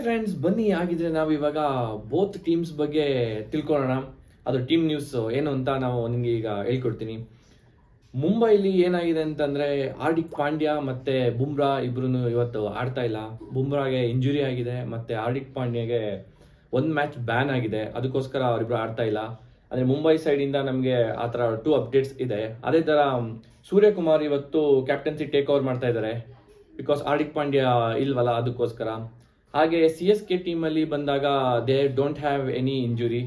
Friends, ಬನ್ನಿ ಆಗಿದ್ರೆ ನಾವು ಇವಾಗ ಬೋತ್ ಟೀಮ್ಸ್ ಬಗ್ಗೆ ತಿಳ್ಕೊಳ್ಳೋಣ. ಅದು ಟೀಮ್ ನ್ಯೂಸ್ ಏನು ಅಂತ ನಾವು ನಿಮಗೆ ಈಗ ಹೇಳ್ಕೊಡ್ತೀನಿ. ಮುಂಬೈಲಿ ಏನಾಗಿದೆ ಅಂತಂದ್ರೆ ಹಾರ್ದಿಕ್ ಪಾಂಡ್ಯ ಮತ್ತೆ ಬುಮ್ರಾ ಇಬ್ರು ಇವತ್ತು ಆಡ್ತಾ ಇಲ್ಲ. ಬುಮ್ರಾಗೆ ಇಂಜುರಿ ಆಗಿದೆ ಮತ್ತೆ ಹಾರ್ದಿಕ್ ಪಾಂಡ್ಯಗೆ ಒಂದು ಮ್ಯಾಚ್ ಬ್ಯಾನ್ ಆಗಿದೆ. ಅದಕ್ಕೋಸ್ಕರ ಅವರಿಬ್ರು ಆಡ್ತಾ ಇಲ್ಲ. ಅಂದ್ರೆ ಮುಂಬೈ ಸೈಡ್ ಇಂದ ನಮಗೆ ಆ ಥರ 2 ಅಪ್ಡೇಟ್ಸ್ ಇದೆ. ಅದೇ ತರ ಸೂರ್ಯಕುಮಾರ್ ಇವತ್ತು ಕ್ಯಾಪ್ಟನ್ಸಿ ಟೇಕ್ ಓವರ್ ಮಾಡ್ತಾ ಇದ್ದಾರೆ. ಬಿಕಾಸ್ ಹಾರ್ದಿಕ್ ಪಾಂಡ್ಯ ಇಲ್ವಲ್ಲ, ಅದಕ್ಕೋಸ್ಕರ. ಹಾಗೆ CSK ಟೀಮಲ್ಲಿ ಬಂದಾಗ they don't have any injury.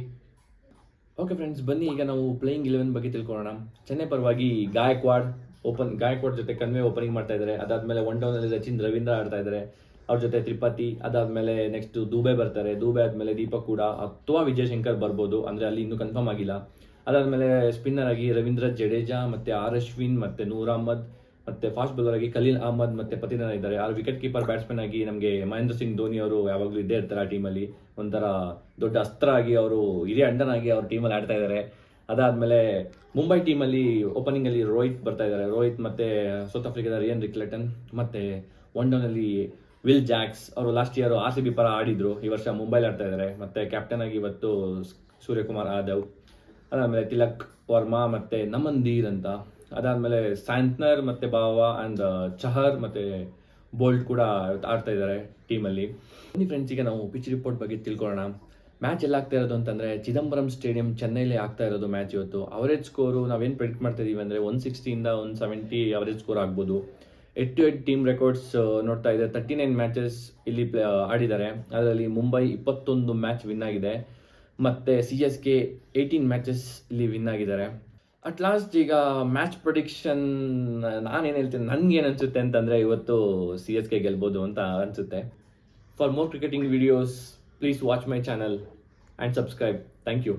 Okay friends, ಬನ್ನಿ ಈಗ ನಾವು ಪ್ಲೇಯಿಂಗ್ 11 ಬಗ್ಗೆ ತಿಳ್ಕೊಳ್ಳೋಣ. ಚೆನ್ನೈ ಪರವಾಗಿ ಗಾಯಕ್ವಾಡ್ ಜೊತೆ ಕನ್ವೆ ಓಪನಿಂಗ್ ಮಾಡ್ತಾ ಇದ್ದಾರೆ. ಅದಾದ್ಮೇಲೆ ಒನ್ ಡೌನಲ್ಲಿ ರವೀಂದ್ರ ಆಡ್ತಾ ಇದ್ದಾರೆ. ಅವ್ರ ಜೊತೆ ತ್ರಿಪಾಠಿ. ಅದಾದ್ಮೇಲೆ ನೆಕ್ಸ್ಟ್ ದುಬೆ ಬರ್ತಾರೆ. ದುಬೆ ಆದ್ಮೇಲೆ ದೀಪಕ್ ಕೂಡ ಅಥವಾ ವಿಜಯ್ ಶಂಕರ್ ಬರ್ಬೋದು, ಅಂದ್ರೆ ಅಲ್ಲಿ ಇನ್ನೂ ಕನ್ಫರ್ಮ್ ಆಗಿಲ್ಲ. ಅದಾದ್ಮೇಲೆ ಸ್ಪಿನ್ನರ್ ಆಗಿ ರವೀಂದ್ರ ಜಡೇಜಾ ಮತ್ತೆ ಅಶ್ವಿನ್ ಮತ್ತೆ ನೂರ್ ಅಹ್ಮದ್ ಮತ್ತೆ ಫಾಸ್ಟ್ ಬೌಲರ್ ಆಗಿ ಖಲೀಲ್ ಅಹ್ಮದ್ ಮತ್ತೆ ಪತಿನ ಇದ್ದಾರೆ. ಆ ವಿಕೆಟ್ ಕೀಪರ್ ಬ್ಯಾಟ್ಸ್ಮನ್ ಆಗಿ ನಮಗೆ ಮಹೇಂದ್ರ ಸಿಂಗ್ ಧೋನಿ ಅವರು ಯಾವಾಗಲೂ ಇದ್ದೇ ಇರ್ತಾರೆ ಆ ಟೀಮಲ್ಲಿ. ಒಂಥರ ದೊಡ್ಡ ಅಸ್ತ್ರ ಆಗಿ ಅವರು ಹಿರಿಯ ಅಣ್ಣನಾಗಿ ಅವ್ರ ಟೀಮಲ್ಲಿ ಆಡ್ತಾ ಇದ್ದಾರೆ. ಅದಾದ್ಮೇಲೆ ಮುಂಬೈ ಟೀಮಲ್ಲಿ ಓಪನಿಂಗ್ ಅಲ್ಲಿ ರೋಹಿತ್ ಬರ್ತಾ ಇದ್ದಾರೆ. ರೋಹಿತ್ ಮತ್ತೆ ಸೌತ್ ಆಫ್ರಿಕಾದ ರಿಯನ್ ರಿಕ್ಲೆಟನ್ ಮತ್ತೆ ಒನ್ ಡೌನ್ ಅಲ್ಲಿ ವಿಲ್ ಜಾಕ್ಸ್. ಅವರು ಲಾಸ್ಟ್ ಇಯರ್ RCB ಪರ ಆಡಿದ್ರು. ಈ ವರ್ಷ ಮುಂಬೈಲಿ ಆಡ್ತಾ ಇದ್ದಾರೆ. ಮತ್ತೆ ಕ್ಯಾಪ್ಟನ್ ಆಗಿ ಇವತ್ತು ಸೂರ್ಯಕುಮಾರ್ ಯಾದವ್. ಅದಾದ್ಮೇಲೆ ತಿಲಕ್ ವರ್ಮಾ ಮತ್ತೆ ನಮನ್ದೀರ್ ಅಂತ. ಅದಾದ್ಮೇಲೆ ಸ್ಯಾಂಟ್ನರ್ ಮತ್ತೆ ಬಾವಾ ಅಂಡ್ ಚಹರ್ ಮತ್ತೆ ಬೋಲ್ಟ್ ಕೂಡ ಆಡ್ತಾ ಇದ್ದಾರೆ ಟೀಮಲ್ಲಿ. ಬನ್ನಿ ಫ್ರೆಂಡ್ಸ್, ಈಗ ನಾವು ಪಿಚ್ ರಿಪೋರ್ಟ್ ಬಗ್ಗೆ ತಿಳ್ಕೊಳ್ಳೋಣ. ಮ್ಯಾಚ್ ಎಲ್ಲ ಆಗ್ತಾ ಇರೋದು ಅಂತಂದ್ರೆ ಚಿದಂಬರಂ ಸ್ಟೇಡಿಯಂ ಚೆನ್ನೈಲಿ ಆಗ್ತಾ ಇರೋದು ಮ್ಯಾಚ್ ಇವತ್ತು. ಅವರೇಜ್ ಸ್ಕೋರು ನಾವೇನು ಪ್ರೆಡಿಕ್ಟ್ ಮಾಡ್ತಾ ಇದೀವಿ ಅಂದ್ರೆ 160 ಇಂದ 170 ಅವರೇಜ್ ಸ್ಕೋರ್ ಆಗ್ಬೋದು. 8-8 ಟೀಮ್ ರೆಕಾರ್ಡ್ಸ್ ನೋಡ್ತಾ ಇದೆ. 39 ಮ್ಯಾಚಸ್ ಇಲ್ಲಿ ಆಡಿದ್ದಾರೆ. ಅದರಲ್ಲಿ ಮುಂಬೈ 21 ಮ್ಯಾಚ್ ವಿನ್ ಆಗಿದೆ. ಮತ್ತೆ CSK 18 ಮ್ಯಾಚಸ್ ಇಲ್ಲಿ ವಿನ್ ಆಗಿದ್ದಾರೆ. ಅಟ್ ಲಾಸ್ಟ್ ಈಗ ಮ್ಯಾಚ್ ಪ್ರೊಡಿಕ್ಷನ್ ನಾನೇನು ಹೇಳ್ತೀನಿ, ನನ್ಗೇನು ಅನ್ಸುತ್ತೆ ಅಂತಂದ್ರೆ ಇವತ್ತು CSK ಗೆಲ್ಬೋದು ಅಂತ ಅನ್ಸುತ್ತೆ. For more cricketing videos please watch my channel and subscribe. Thank you.